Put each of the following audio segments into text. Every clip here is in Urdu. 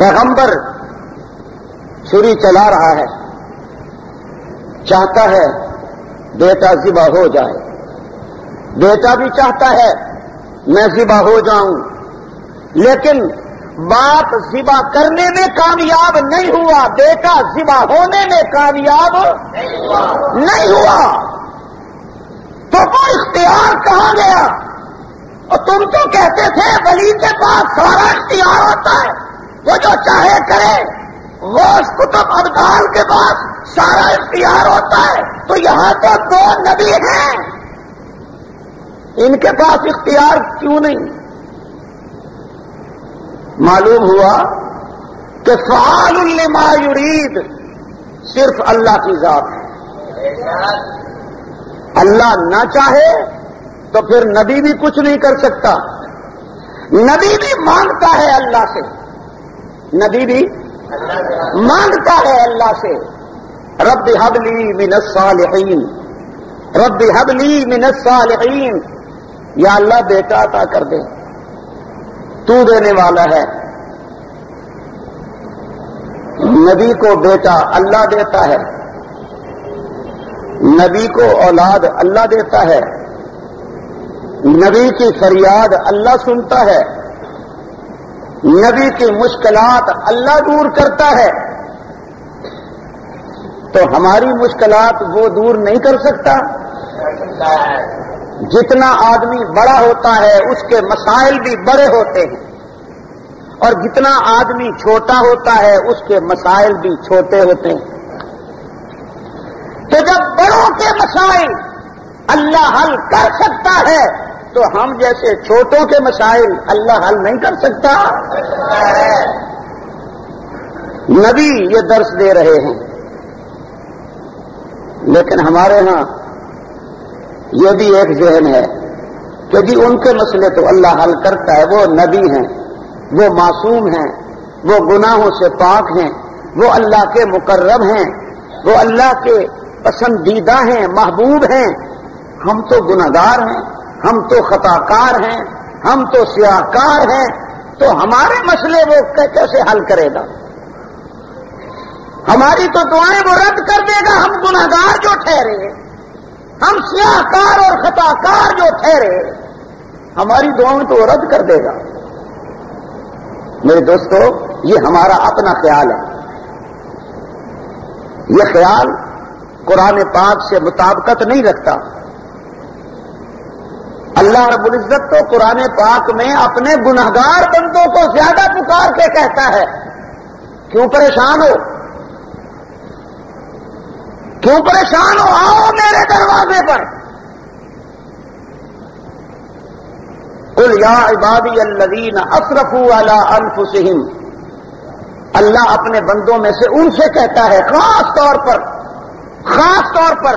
پیغمبر چھری چلا رہا ہے، چاہتا ہے بیٹا ذبح ہو جائے، بیٹا بھی چاہتا ہے میں ذبح ہو جاؤں، لیکن باپ ذبح کرنے میں کامیاب نہیں ہوا، بیٹا ذبح ہونے میں کامیاب نہیں ہوا، تو وہ اختیار کہاں گیا؟ اور تم تو کہتے تھے ولی کے پاس سارا اختیار ہوتا ہے، وہ جو چاہے کرے، غوث قطب ابدال کے پاس سارا اختیار ہوتا ہے، تو یہاں تو دو نبی ہیں، ان کے پاس اختیار کیوں نہیں؟ معلوم ہوا کہ فعال لما یرید صرف اللہ کی ذات ہے، اللہ نہ چاہے تو پھر نبی بھی کچھ نہیں کر سکتا، نبی بھی مانگتا ہے اللہ سے، نبی بھی مانگتا ہے اللہ سے، رب ہب لی من الصالحین، رب ہب لی من الصالحین، یا اللہ بیٹا عطا کر دے، تو دینے والا ہے۔ نبی کو بیٹا اللہ دیتا ہے، نبی کو اولاد اللہ دیتا ہے، نبی کی فریاد اللہ سنتا ہے، نبی کی مشکلات اللہ دور کرتا ہے، تو ہماری مشکلات وہ دور نہیں کر سکتا؟ جتنا آدمی بڑا ہوتا ہے اس کے مسائل بھی بڑے ہوتے ہیں، اور جتنا آدمی چھوٹا ہوتا ہے اس کے مسائل بھی چھوٹے ہوتے ہیں، تو جب بڑوں کے مسائل اللہ حل کر سکتا ہے تو ہم جیسے چھوٹوں کے مسائل اللہ حل نہیں کر سکتا؟ نبی یہ درس دے رہے ہیں، لیکن ہمارے ہاں یہ بھی ایک ذہن ہے کہ جی ان کے مسئلے تو اللہ حل کرتا ہے، وہ نبی ہیں، وہ معصوم ہیں، وہ گناہوں سے پاک ہیں، وہ اللہ کے مقرب ہیں، وہ اللہ کے پسندیدہ ہیں، محبوب ہیں، ہم تو گناہگار ہیں، ہم تو خطا کار ہیں، ہم تو سیاہ کار ہیں، تو ہمارے مسئلے وہ کیسے حل کرے گا؟ ہماری تو دعائیں وہ رد کر دے گا، ہم گناہگار جو ٹھہرے، ہم سیاہ کار اور خطا کار جو ٹھہرے، ہماری دعائیں تو وہ رد کر دے گا۔ میرے دوستو، یہ ہمارا اپنا خیال ہے، یہ خیال قرآن پاک سے مطابقت نہیں رکھتا۔ اللہ رب العزت تو قرآن پاک میں اپنے گنہگار بندوں کو زیادہ پکار کے کہتا ہے، کیوں پریشان ہو، کیوں پریشان ہو، آؤ میرے دروازے پر۔ قل یا عبادی الذین اسرفوا علی انفسہم، اللہ اپنے بندوں میں سے ان سے کہتا ہے، خاص طور پر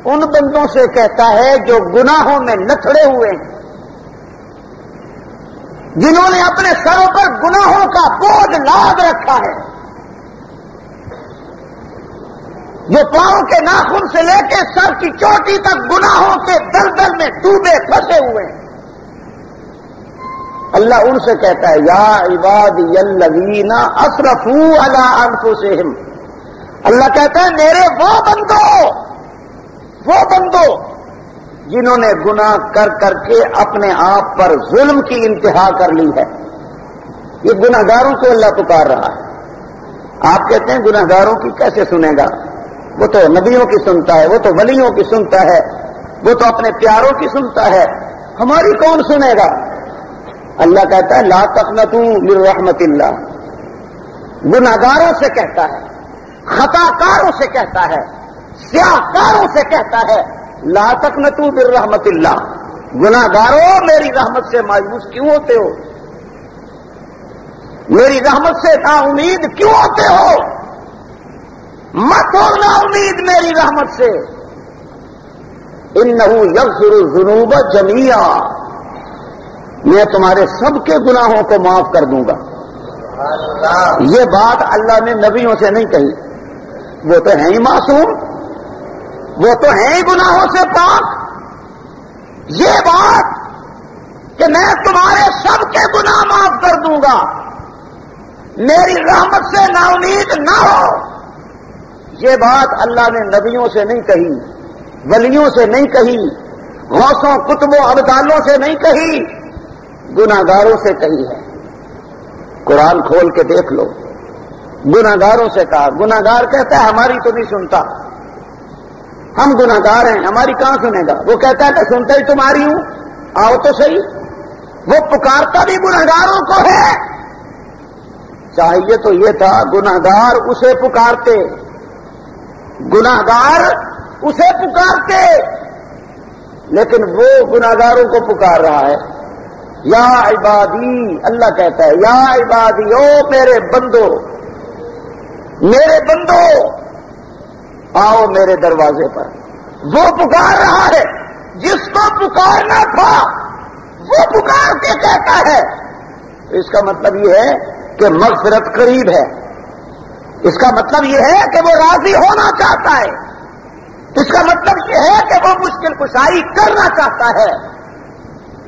ان بندوں سے کہتا ہے جو گناہوں میں لتڑے ہوئے ہیں، جنہوں نے اپنے سروں پر گناہوں کا بوجھ لاد رکھا ہے، جو پاؤں کے ناخن سے لے کے سر کی چوٹی تک گناہوں کے دلدل میں ڈوبے پھنسے ہوئے ہیں۔ اللہ ان سے کہتا ہے، یا عبادی الذین اسرفوا علی انفسہم، اللہ کہتا ہے میرے وہ بندو جنہوں نے گناہ کر کر کے اپنے آپ پر ظلم کی انتہا کر لی ہے۔ یہ گناہگاروں کو اللہ پکار رہا ہے۔ آپ کہتے ہیں گناہگاروں کی کیسے سنے گا؟ وہ تو نبیوں کی سنتا ہے، وہ تو ولیوں کی سنتا ہے، وہ تو اپنے پیاروں کی سنتا ہے، ہماری کون سنے گا؟ اللہ کہتا ہے لا تقنطوا من رحمت اللہ، گناہگاروں سے کہتا ہے، خطا کاروں سے کہتا ہے، سیاہ کاروں سے کہتا ہے، لا تقنطوا من رحمت اللہ، گناہگاروں میری رحمت سے مایوس کیوں ہوتے ہو؟ میری رحمت سے نا امید کیوں ہوتے ہو؟ مت ہو نا امید میری رحمت سے، انہ یغفر الذنوب جمیعا، میں تمہارے سب کے گناہوں کو معاف کر دوں گا۔ یہ بات اللہ نے نبیوں سے نہیں کہی، وہ تو ہیں ہی معصوم، وہ تو ہیں ہی گناہوں سے پاک۔ یہ بات کہ میں تمہارے سب کے گناہ معاف کر دوں گا، میری رحمت سے نا امید نہ ہو. یہ بات اللہ نے نبیوں سے نہیں کہی، ولیوں سے نہیں کہی، غوثوں کتبوں ابدالوں سے نہیں کہی، گناہگاروں سے کہی ہے. قرآن کھول کے دیکھ لو، گناہگاروں سے کہا. گناہگار کہتا ہے ہماری تو نہیں سنتا، ہم گناہگار ہیں، ہماری کہاں سنے گا. وہ کہتا ہے میں سنتا ہی تمہاری ہوں، آؤ تو صحیح. وہ پکارتا بھی گناہگاروں کو ہے. چاہیے تو یہ تھا گناہگار اسے پکارتے، گناہگار اسے پکارتے، لیکن وہ گناہگاروں کو پکار رہا ہے. یا عبادی، اللہ کہتا ہے یا عبادی، او میرے بندو، میرے بندو آؤ میرے دروازے پر. وہ پکار رہا ہے جس کو پکارنا تھا، وہ پکار کے کہتا ہے. اس کا مطلب یہ ہے کہ مغفرت قریب ہے. اس کا مطلب یہ ہے کہ وہ راضی ہونا چاہتا ہے. اس کا مطلب یہ ہے کہ وہ مشکل کشائی کرنا چاہتا ہے.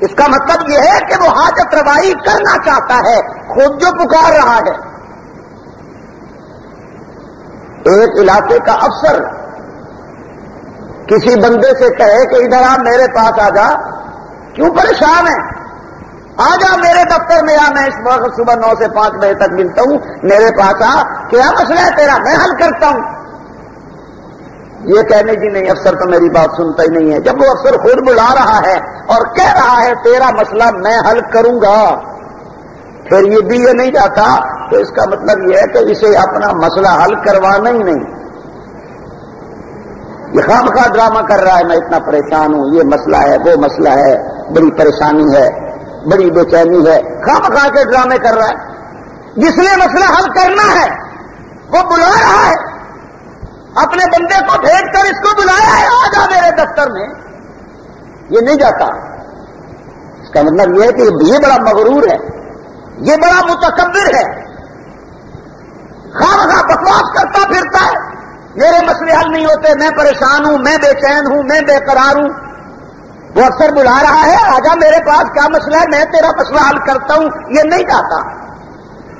اس کا مطلب یہ ہے کہ وہ حاجت روائی کرنا چاہتا ہے، خود جو پکار رہا ہے. ایک علاقے کا افسر کسی بندے سے کہے کہ ادھر آ میرے پاس آ جا، کیوں پریشان ہے، آ جا میرے دفتر میں آ، میں اس وقت صبح 9 سے 5 بجے تک ملتا ہوں، میرے پاس آ، کیا مسئلہ ہے تیرا، میں حل کرتا ہوں. یہ کہنے جی نہیں، افسر تو میری بات سنتا ہی نہیں ہے. جب وہ افسر خود بلا رہا ہے اور کہہ رہا ہے تیرا مسئلہ میں حل کروں گا، پھر یہ بھی یہ نہیں جاتا، تو اس کا مطلب یہ ہے کہ اسے اپنا مسئلہ حل کروانا ہی نہیں. یہ خواہ ڈرامہ کر رہا ہے میں اتنا پریشان ہوں، یہ مسئلہ ہے، وہ مسئلہ ہے، بڑی پریشانی ہے، بڑی بے چینی ہے، خواہ کے ڈرامے کر رہا ہے. جس نے مسئلہ حل کرنا ہے وہ بلا رہا ہے، اپنے بندے کو بھیج کر اس کو بلایا ہے آ جا میرے دفتر میں، یہ نہیں جاتا. اس کا مطلب یہ ہے کہ یہ بڑا مغرور ہے، یہ بڑا متکبر ہے، خواہ بکواس کرتا پھرتا ہے. میرے مسئلے حل نہیں ہوتے، میں پریشان ہوں، میں بے چین ہوں، میں بے قرار ہوں. وہ اکثر بلا رہا ہے آجا میرے پاس، کیا مسئلہ ہے، میں تیرا مسئلہ حل کرتا ہوں، یہ نہیں جاتا.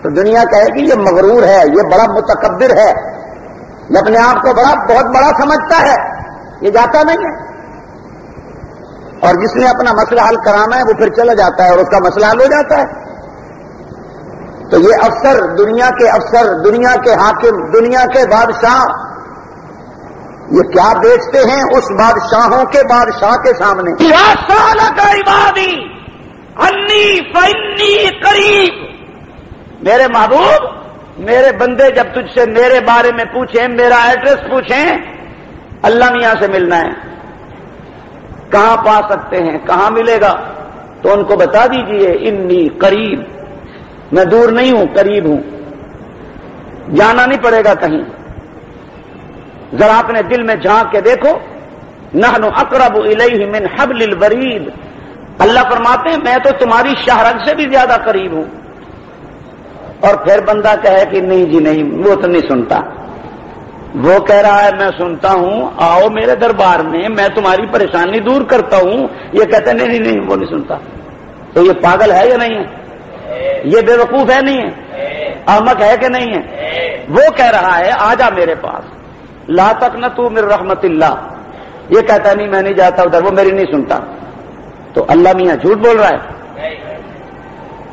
تو دنیا کہے گی یہ مغرور ہے، یہ بڑا متکبر ہے، یہ اپنے آپ کو بہت بڑا سمجھتا ہے، یہ جاتا نہیں ہے. اور جس نے اپنا مسئلہ حل کرانا ہے وہ پھر چلا جاتا ہے اور اس کا مسئلہ حل ہو جاتا ہے. تو یہ افسر، دنیا کے حاکم، دنیا کے بادشاہ، یہ کیا بیچتے ہیں اس بادشاہوں کے بادشاہ کے سامنے. یا سالک عبادی انی فانی قریب، میرے محبوب، میرے بندے جب تجھ سے میرے بارے میں پوچھیں، میرا ایڈریس پوچھیں، اللہ میاں سے ملنا ہے، کہاں پا سکتے ہیں، کہاں ملے گا، تو ان کو بتا دیجئے انی قریب، میں دور نہیں ہوں، قریب ہوں، جانا نہیں پڑے گا کہیں. ذرا اپنے دل میں جھانک کے دیکھو، نحن اقرب الیہ من حبل الورید، اللہ فرماتے ہیں میں تو تمہاری شہرگ سے بھی زیادہ قریب ہوں. اور پھر بندہ کہے کہ نہیں جی نہیں، وہ تو نہیں سنتا، وہ کہہ رہا ہے میں سنتا ہوں، آؤ میرے دربار میں تمہاری پریشانی دور کرتا ہوں، یہ کہتے ہیں نہیں نہیں وہ نہیں سنتا. تو یہ پاگل ہے یا نہیں ہے، یہ بے وقوف ہے نہیں ہے، احمق ہے کہ نہیں ہے. وہ کہہ رہا ہے آ جا میرے پاس، لا تقنطوا من رحمت اللہ، یہ کہتا ہے نہیں میں نہیں جاتا ادھر، وہ میری نہیں سنتا. تو اللہ میاں جھوٹ بول رہا ہے.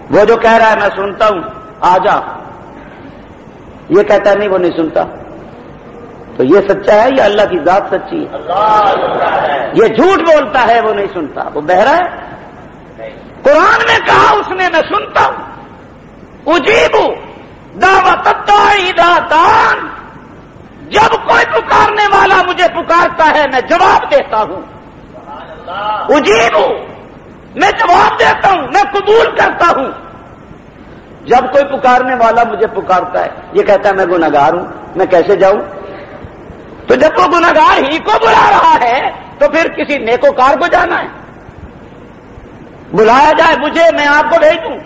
وہ جو کہہ رہا ہے میں سنتا ہوں آ جا، یہ کہتا ہے نہیں وہ نہیں سنتا. تو یہ سچا ہے یا اللہ کی ذات سچی ہے؟ یہ جھوٹ بولتا ہے وہ نہیں سنتا، وہ بہرا ہے. قرآن میں کہا اس نے میں سنتا ہوں، اجیب دعوت الداعی اذا دعان، جب کوئی پکارنے والا مجھے پکارتا ہے میں جواب دیتا ہوں. اجیب، میں جواب دیتا ہوں، میں قبول کرتا ہوں. جب کوئی پکارنے والا مجھے پکارتا ہے، یہ کہتا ہے میں گناہگار ہوں، میں کیسے جاؤں؟ تو جب وہ گناہگار ہی کو بلا رہا ہے تو پھر کسی نیکوکار کو جانا ہے. بلایا جائے مجھے، میں آپ کو بھیجوں،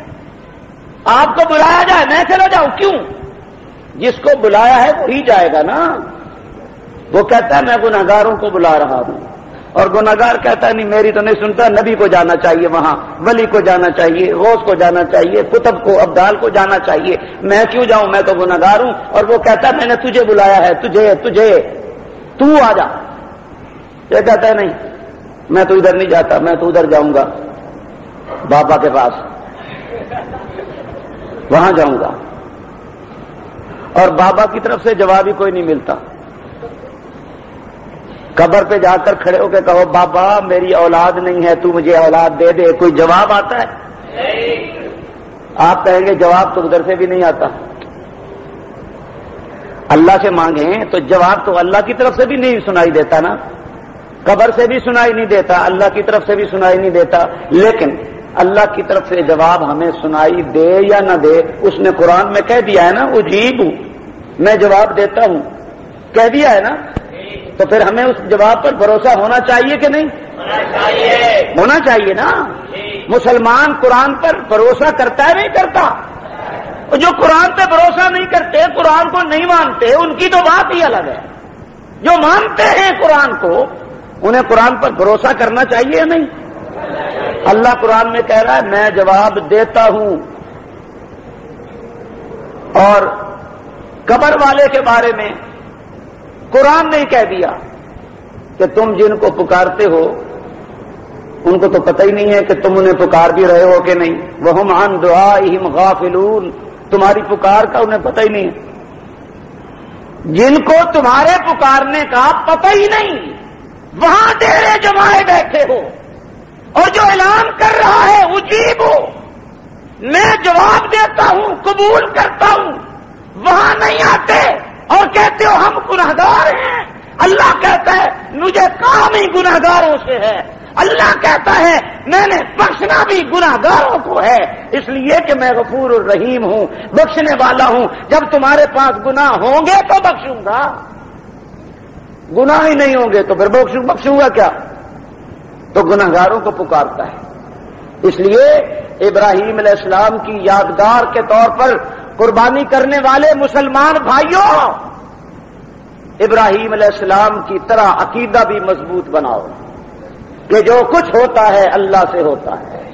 آپ کو بلایا جائے میں چلا جاؤں، کیوں؟ جس کو بلایا ہے وہی جائے گا نا. وہ کہتا ہے میں گناہگاروں کو بلا رہا ہوں، اور گناہگار کہتا ہے نہیں میری تو نہیں سنتا، نبی کو جانا چاہیے، وہاں ولی کو جانا چاہیے، غوث کو جانا چاہیے، کتب کو ابدال کو جانا چاہیے، میں کیوں جاؤں، میں تو گناہگار ہوں۔ اور وہ کہتا ہے میں نے تجھے بلایا ہے، تجھے تو آ جا۔ یہ کہتا ہے نہیں میں تو ادھر نہیں جاتا، میں تو ادھر جاؤں گا بابا کے پاس، وہاں جاؤں گا۔ اور بابا کی طرف سے جواب ہی کوئی نہیں ملتا۔ قبر پہ جا کر کھڑے ہو کے کہو بابا میری اولاد نہیں ہے، تو مجھے اولاد دے دے، کوئی جواب آتا ہے؟ آپ کہیں گے جواب تو ادھر سے بھی نہیں آتا۔ اللہ سے مانگیں تو جواب تو اللہ کی طرف سے بھی نہیں سنائی دیتا نا، قبر سے بھی سنائی نہیں دیتا، اللہ کی طرف سے بھی سنائی نہیں دیتا۔ لیکن اللہ کی طرف سے جواب ہمیں سنائی دے یا نہ دے، اس نے قرآن میں کہہ دیا ہے نا اجیب، میں جواب دیتا ہوں، کہہ دیا ہے نا، تو پھر ہمیں اس جواب پر بھروسہ ہونا چاہیے کہ نہیں؟ ہونا چاہیے نا۔ مسلمان قرآن پر بھروسہ کرتا ہے نہیں کرتا؟ جو قرآن پہ بھروسہ نہیں کرتے، قرآن کو نہیں مانتے، ان کی تو بات ہی الگ ہے۔ جو مانتے ہیں قرآن کو انہیں قرآن پر بھروسہ کرنا چاہیے یا نہیں؟ اللہ قرآن میں کہہ رہا ہے میں جواب دیتا ہوں۔ اور قبر والے کے بارے میں قرآن نے کہہ دیا کہ تم جن کو پکارتے ہو ان کو تو پتہ ہی نہیں ہے کہ تم انہیں پکار بھی رہے ہو کہ نہیں، وَهُمْ عَنْ دُعَائِهِمْ غَافِلُونَ، تمہاری پکار کا انہیں پتہ ہی نہیں ہے۔ جن کو تمہارے پکارنے کا پتہ ہی نہیں، وہاں ڈیرے جمائے بیٹھے ہو اور جو اعلان کر رہا ہے اجیب ہو، میں جواب دیتا ہوں، قبول کرتا ہوں، وہاں نہیں آتے اور کہتے ہو ہم گناہگار ہیں۔ اللہ کہتا ہے مجھے کام ہی گناہگاروں سے ہے۔ اللہ کہتا ہے میں نے بخشنا بھی گناہگاروں کو ہے، اس لیے کہ میں غفور الرحیم ہوں، بخشنے والا ہوں۔ جب تمہارے پاس گناہ ہوں گے تو بخشوں گا، گناہ ہی نہیں ہوں گے تو پھر بخشوں گا کیا؟ تو گناہگاروں کو پکارتا ہے۔ اس لیے ابراہیم علیہ السلام کی یادگار کے طور پر قربانی کرنے والے مسلمان بھائیوں، ابراہیم علیہ السلام کی طرح عقیدہ بھی مضبوط بناؤ کہ جو کچھ ہوتا ہے اللہ سے ہوتا ہے۔